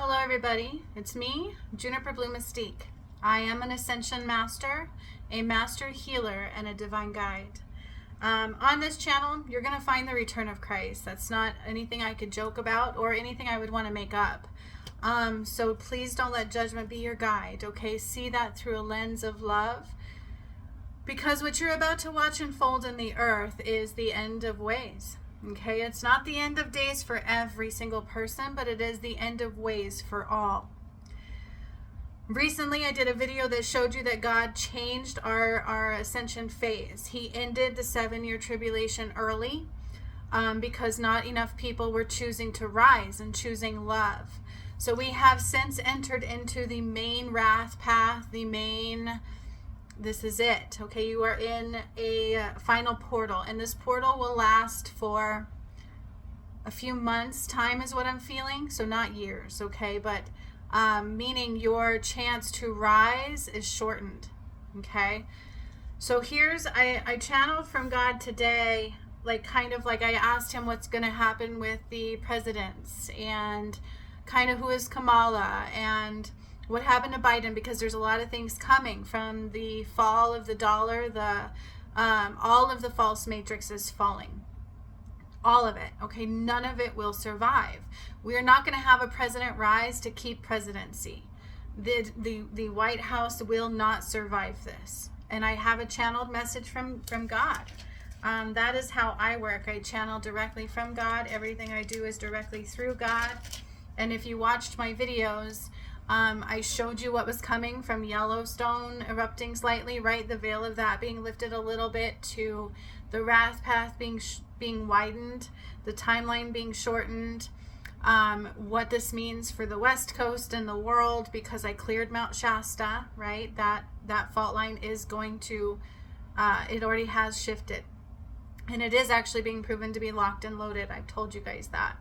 Hello everybody, it's me, Juniper Blue Mystique. I am an Ascension Master, a Master Healer, and a Divine Guide. On this channel, you're going to find the return of Christ. That's not anything I could joke about or anything I would want to make up. So please don't let judgment be your guide, okay? See that through a lens of love. Because what you're about to watch unfold in the earth is the end of ways. Okay, it's not the end of days for every single person, but it is the end of ways for all. Recently, I did a video that showed you that God changed our ascension phase. He ended the 7-year tribulation early because not enough people were choosing to rise and choosing love. So we have since entered into the main wrath path, this is it. Okay, you are in a final portal, and this portal will last for a few months' time is what I'm feeling, so not years, okay, but meaning your chance to rise is shortened, okay? So I channeled from God today, kind of like I asked him what's going to happen with the presidents and kind of who is Kamala and what happened to Biden, because there's a lot of things coming from the fall of the dollar. All of the false matrix is falling. All of it. Okay, none of it will survive. We are not going to have a president rise to keep presidency. The White House will not survive this. And I have a channeled message from God. That is how I work. I channel directly from God. Everything I do is directly through God. And if you watched my videos, I showed you what was coming from Yellowstone erupting slightly, right? The veil of that being lifted a little bit to the wrath path being widened, the timeline being shortened, what this means for the West Coast and the world, because I cleared Mount Shasta, right? That fault line is going to, it already has shifted. And it is actually being proven to be locked and loaded. I've told you guys that.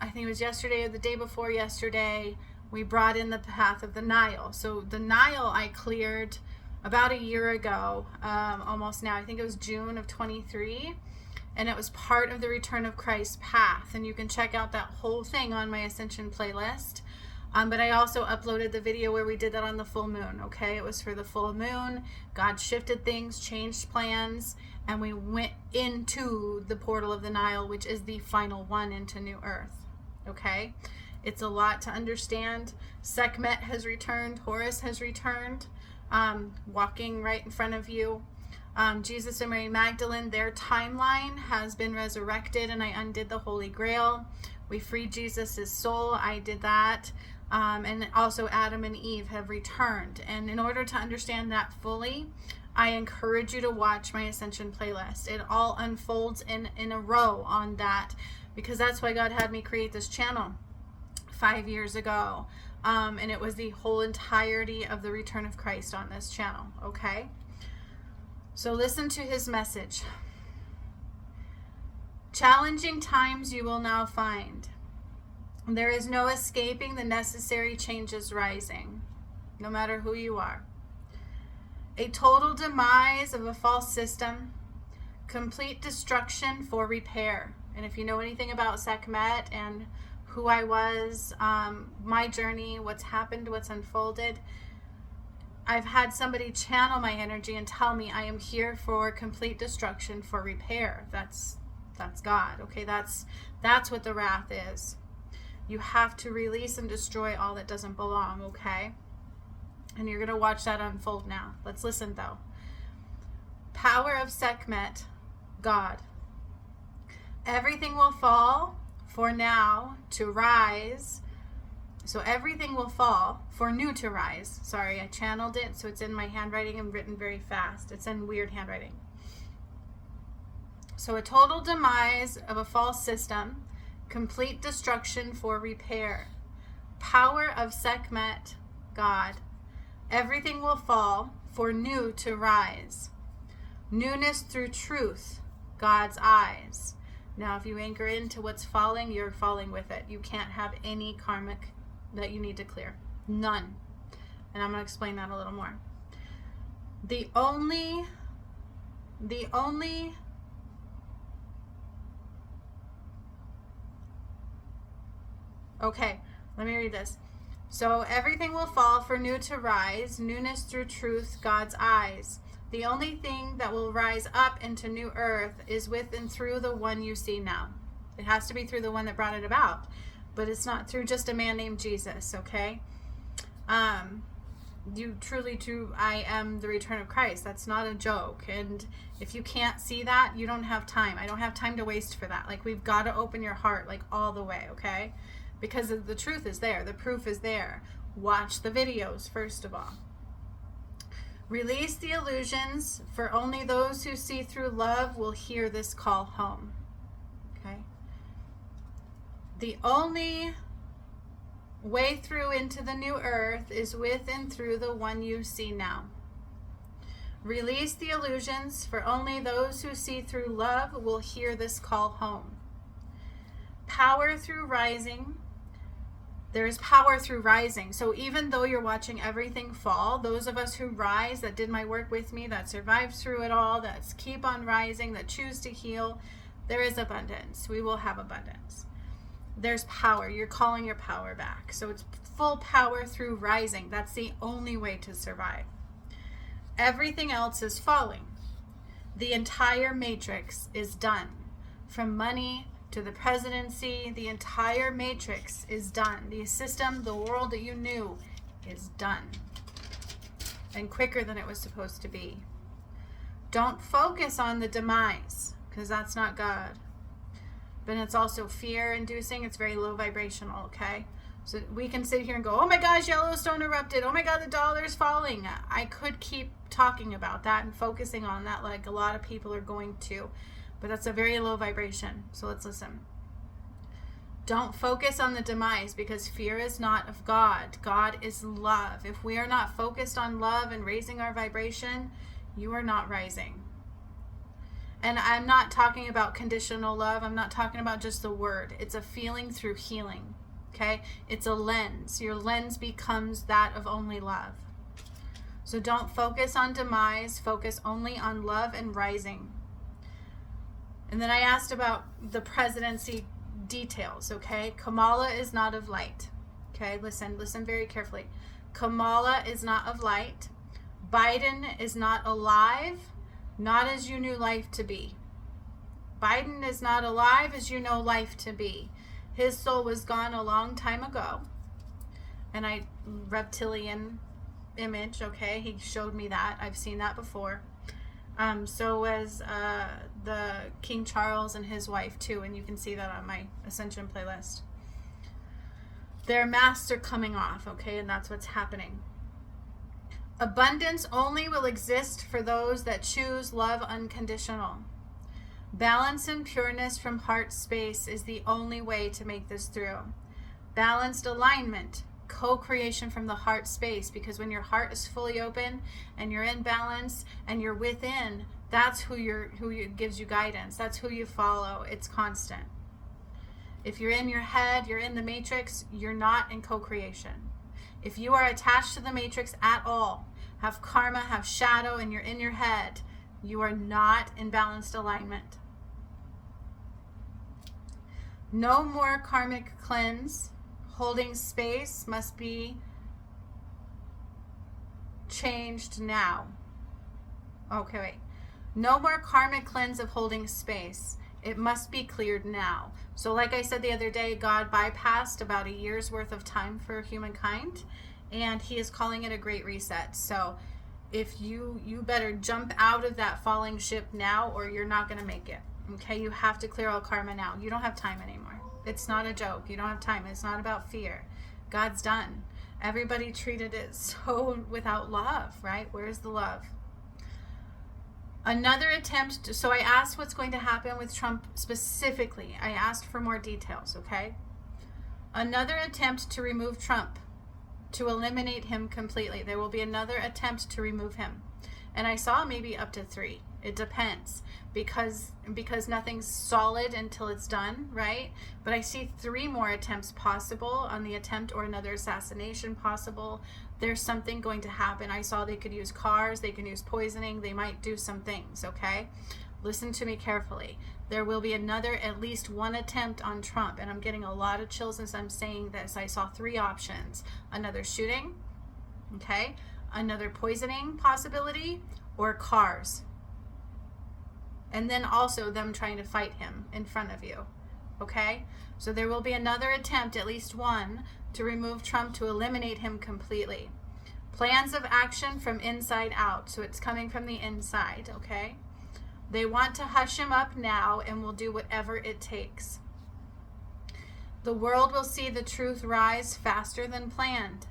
I think it was yesterday or the day before yesterday, we brought in the path of the Nile. So the Nile I cleared about a year ago, almost now. I think it was June of 23. And it was part of the Return of Christ path. And you can check out that whole thing on my Ascension playlist. But I also uploaded the video where we did that on the full moon, okay? It was for the full moon. God shifted things, changed plans, and we went into the portal of the Nile, which is the final one into New Earth. Okay, it's a lot to understand. Sekhmet has returned. Horus has returned, walking right in front of you. Jesus and Mary Magdalene, their timeline has been resurrected, and I undid the Holy Grail. We freed Jesus's soul. I did that. And also Adam and Eve have returned. And in order to understand that fully, I encourage you to watch my Ascension playlist. It all unfolds in a row on that, because that's why God had me create this channel 5 years ago. And it was the whole entirety of the Return of Christ on this channel, okay? So listen to his message. Challenging times you will now find. There is no escaping the necessary changes rising, no matter who you are. A total demise of a false system, complete destruction for repair. And if you know anything about Sekhmet and who I was, my journey, what's happened, what's unfolded, I've had somebody channel my energy and tell me I am here for complete destruction for repair. That's God, okay? That's what the wrath is. You have to release and destroy all that doesn't belong, okay? And you're going to watch that unfold now. Let's listen, though. Power of Sekhmet, God. Everything will fall for now to rise. So everything will fall for new to rise. Sorry, I channeled it, so it's in my handwriting and written very fast. It's in weird handwriting. So a total demise of a false system, complete destruction for repair. Power of Sekhmet, God. Everything will fall for new to rise. Newness through truth, God's eyes. Now, if you anchor into what's falling, you're falling with it. You can't have any karmic that you need to clear. None. And I'm going to explain that a little more. The only Okay, let me read this. So everything will fall for new to rise, newness through truth, God's eyes. The only thing that will rise up into new earth is with and through the one you see now. It has to be through the one that brought it about, but it's not through just a man named Jesus, okay? I am the return of Christ. That's not a joke. And if you can't see that, you don't have time. I don't have time to waste for that. Like, we've got to open your heart, like, all the way, okay? Because the truth is there. The proof is there. Watch the videos, first of all. Release the illusions, for only those who see through love will hear this call home. Okay? The only way through into the new earth is with and through the one you see now. Release the illusions, for only those who see through love will hear this call home. Power through rising. There is power through rising. So even though you're watching everything fall, those of us who rise, that did my work with me, that survived through it all, that keep on rising, that choose to heal, there is abundance. We will have abundance. There's power. You're calling your power back. So it's full power through rising. That's the only way to survive. Everything else is falling. The entire matrix is done. From money to the presidency, the entire matrix is done. The system, the world that you knew is done. And quicker than it was supposed to be. Don't focus on the demise, because that's not God. But it's also fear-inducing. It's very low vibrational, okay? So we can sit here and go, oh my gosh, Yellowstone erupted. Oh my God, the dollar's falling. I could keep talking about that and focusing on that like a lot of people are going to. But that's a very low vibration. So let's listen. Don't focus on the demise, because fear is not of God. God is love. If we are not focused on love and raising our vibration, you are not rising. And I'm not talking about conditional love. I'm not talking about just the word. It's a feeling through healing. Okay? It's a lens. Your lens becomes that of only love. So don't focus on demise. Focus only on love and rising. And then I asked about the presidency details. Okay? Kamala is not of light. Okay? Listen very carefully. Kamala is not of light. Biden is not alive. Not as you knew life to be. Biden is not alive as you know life to be. His soul was gone a long time ago. And reptilian image, okay? He showed me that. I've seen that before. So was the King Charles and his wife too. And you can see that on my Ascension playlist. Their masks are coming off, okay? And that's what's happening. Abundance only will exist for those that choose love unconditional. Balance and pureness from heart space is the only way to make this through. Balanced alignment, co-creation from the heart space, because when your heart is fully open and you're in balance and you're within, that's who gives you guidance. That's who you follow. It's constant. If you're in your head, you're in the matrix, you're not in co-creation. If you are attached to the matrix at all, have karma, have shadow, and you're in your head, you are not in balanced alignment. No more karmic cleanse. Holding space must be changed now. Okay, wait. No more karmic cleanse of holding space. It must be cleared now. So like I said the other day, God bypassed about a year's worth of time for humankind, and he is calling it a great reset. So if you better jump out of that falling ship now, or you're not going to make it. Okay, you have to clear all karma now. You don't have time anymore. It's not a joke. You don't have time. It's not about fear. God's done. Everybody treated it so without love, right? Where's the love? Another attempt, so I asked what's going to happen with Trump specifically. I asked for more details, okay? Another attempt to remove Trump, to eliminate him completely. There will be another attempt to remove him. And I saw maybe up to 3. It depends, because nothing's solid until it's done, right? But I see 3 more attempts possible on the attempt, or another assassination possible. There's something going to happen. I saw they could use cars, they can use poisoning, they might do some things, okay? Listen to me carefully. There will be at least one attempt on Trump, and I'm getting a lot of chills as I'm saying this. I saw 3 options: another shooting, okay, another poisoning possibility, or cars. And then also them trying to fight him in front of you, okay? So there will be another attempt, at least one, to remove Trump, to eliminate him completely. Plans of action from inside out, so it's coming from the inside, okay? They want to hush him up now and will do whatever it takes. The world will see the truth rise faster than planned.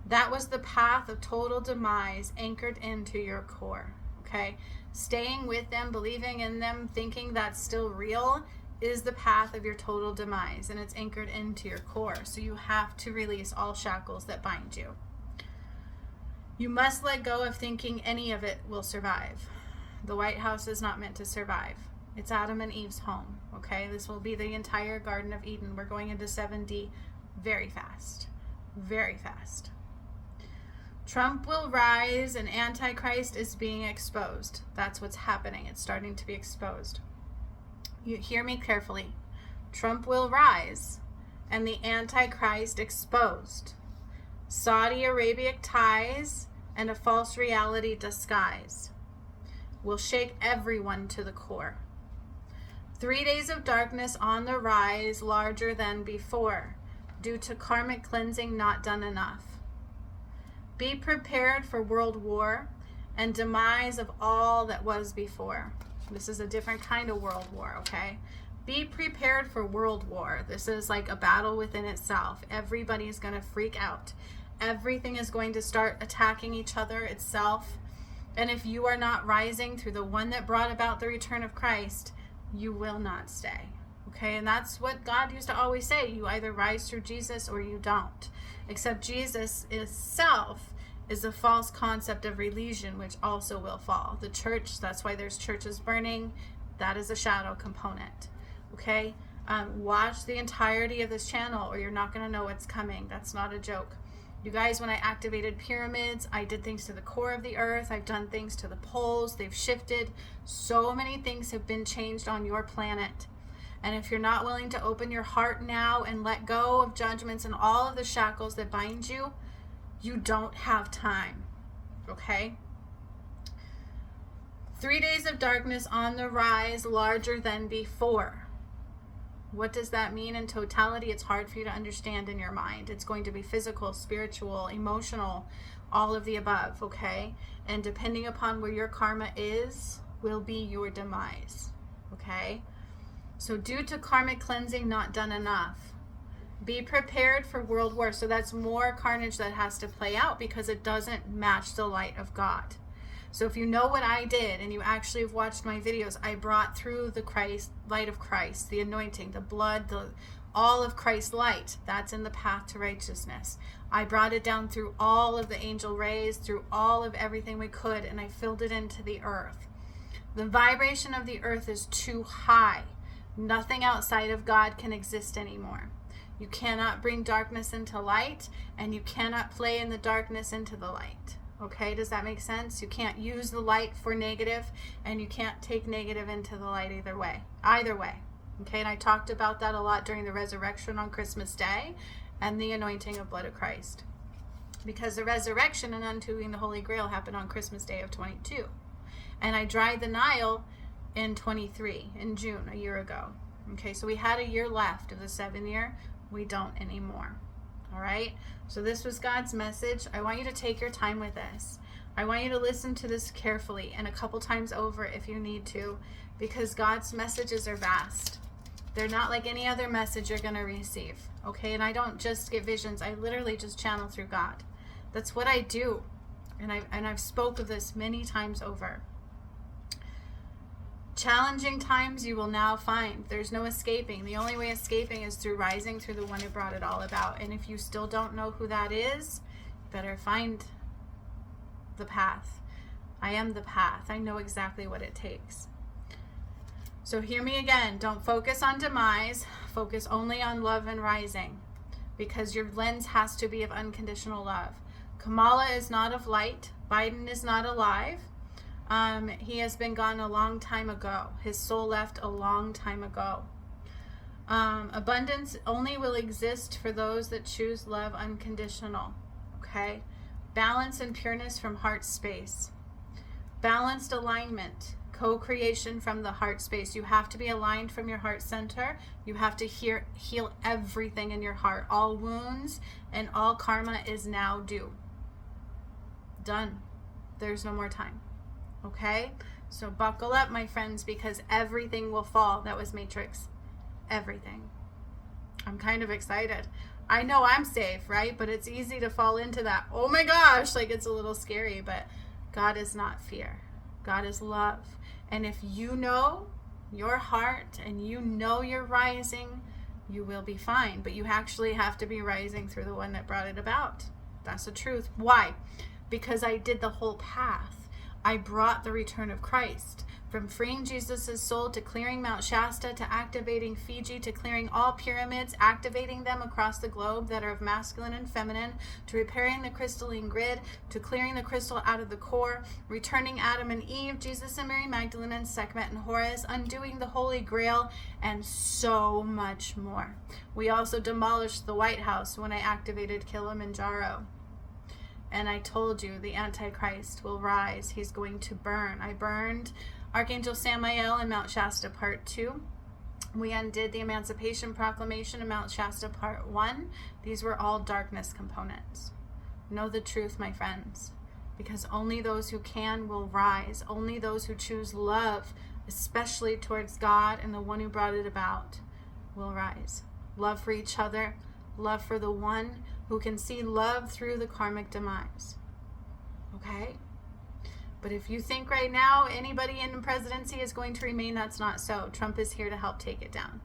That was the path of total demise anchored into your core, okay? Staying with them, believing in them, thinking that's still real is the path of your total demise, and it's anchored into your core. So you have to release all shackles that bind you. You must let go of thinking any of it will survive. The White House is not meant to survive. It's Adam and Eve's home, okay? This will be the entire Garden of Eden. We're going into 7D very fast, very fast. Trump will rise and Antichrist is being exposed. That's what's happening. It's starting to be exposed. You hear me carefully. Trump will rise and the Antichrist exposed. Saudi Arabic ties and a false reality disguise will shake everyone to the core. 3 days of darkness on the rise, larger than before, due to karmic cleansing not done enough. Be prepared for world war and demise of all that was before. This is a different kind of world war, okay? Be prepared for world war. This is like a battle within itself. Everybody's going to freak out. Everything is going to start attacking each other, itself. And if you are not rising through the one that brought about the return of Christ, you will not stay. Okay, and that's what God used to always say. You either rise through Jesus or you don't. Except Jesus itself is a false concept of religion, which also will fall. The church, that's why there's churches burning. That is a shadow component. Okay, watch the entirety of this channel or you're not going to know what's coming. That's not a joke. You guys, when I activated pyramids, I did things to the core of the earth. I've done things to the poles. They've shifted. So many things have been changed on your planet. And if you're not willing to open your heart now and let go of judgments and all of the shackles that bind you, you don't have time. Okay? 3 days of darkness on the rise, larger than before. What does that mean in totality? It's hard for you to understand in your mind. It's going to be physical, spiritual, emotional, all of the above, okay? And depending upon where your karma is, will be your demise, okay? So due to karmic cleansing not done enough, be prepared for world war. So that's more carnage that has to play out because it doesn't match the light of God. So if you know what I did and you actually have watched my videos, I brought through the light of Christ, the anointing, the blood, all of Christ's light. That's in the path to righteousness. I brought it down through all of the angel rays, through all of everything we could, and I filled it into the earth. The vibration of the earth is too high. Nothing outside of God can exist anymore. You cannot bring darkness into light, and you cannot play in the darkness into the light. Okay, does that make sense? You can't use the light for negative, and you can't take negative into the light either way. Okay, and I talked about that a lot during the resurrection on Christmas Day and the anointing of blood of Christ. Because the resurrection and undoing the Holy Grail happened on Christmas Day of 22. And I dried the Nile in 23, in June, a year ago. Okay, so we had a year left of the 7 year. We don't anymore. All right, so this was God's message. I want you to take your time with this. I want you to listen to this carefully and a couple times over if you need to, because God's messages are vast. They're not like any other message you're going to receive. Okay, and I don't just get visions. I literally just channel through God. That's what I do, and I've spoke of this many times over. Challenging times you will now find. There's no escaping. The only way escaping is through rising through the one who brought it all about. And if you still don't know who that is, you better find the path. I am the path. I know exactly what it takes. So hear me again. Don't focus on demise. Focus only on love and rising, because your lens has to be of unconditional love. Kamala is not of light. Biden is not alive. He has been gone a long time ago. His soul left a long time ago. Abundance only will exist for those that choose love unconditional. Okay? Balance and pureness from heart space. Balanced alignment. Co-creation from the heart space. You have to be aligned from your heart center. You have to heal everything in your heart. All wounds and all karma is now due. Done. There's no more time. Okay? So buckle up, my friends, because everything will fall. That was Matrix. Everything. I'm kind of excited. I know I'm safe, right? But it's easy to fall into that. Oh my gosh, like it's a little scary, but God is not fear. God is love. And if you know your heart and you know you're rising, you will be fine. But you actually have to be rising through the one that brought it about. That's the truth. Why? Because I did the whole path. I brought the return of Christ. From freeing Jesus' soul to clearing Mount Shasta to activating Fiji to clearing all pyramids, activating them across the globe that are of masculine and feminine, to repairing the crystalline grid, to clearing the crystal out of the core, returning Adam and Eve, Jesus and Mary Magdalene and Sekhmet and Hours, undoing the Holy Grail, and so much more. We also demolished the White House when I activated Kilimanjaro. And I told you the Antichrist will rise. He's going to burn. I burned Archangel Samael in Mount Shasta Part 2. We undid the Emancipation Proclamation in Mount Shasta Part 1. These were all darkness components. Know the truth, my friends, because only those who can will rise. Only those who choose love, especially towards God and the one who brought it about, will rise. Love for each other, love for the one who can see love through the karmic demise. Okay? But if you think right now anybody in the presidency is going to remain, that's not so. Trump is here to help take it down.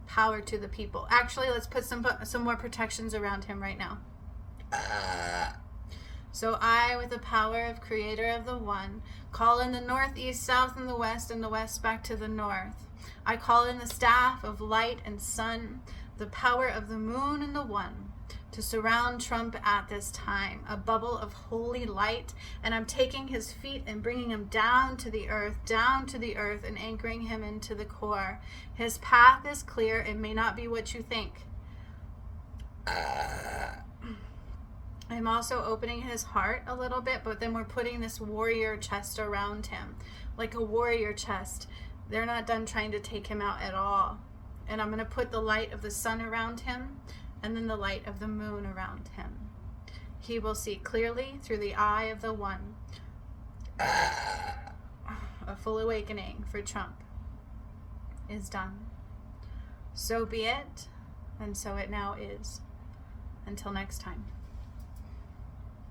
Power to the people. Actually, let's put some more protections around him right now. So I, with the power of Creator of the One, call in the north, east, south, and the west back to the north. I call in the staff of light and sun, the power of the moon and the one, to surround Trump at this time, a bubble of holy light, and I'm taking his feet and bringing him down to the earth, and anchoring him into the core. His path is clear. It may not be what you think. I'm also opening his heart a little bit, but then we're putting this warrior chest around him, like a warrior chest. They're not done trying to take him out at all. And I'm going to put the light of the sun around him, and then the light of the moon around him. He will see clearly through the eye of the one. A full awakening for Trump is done. So be it, and so it now is. Until next time.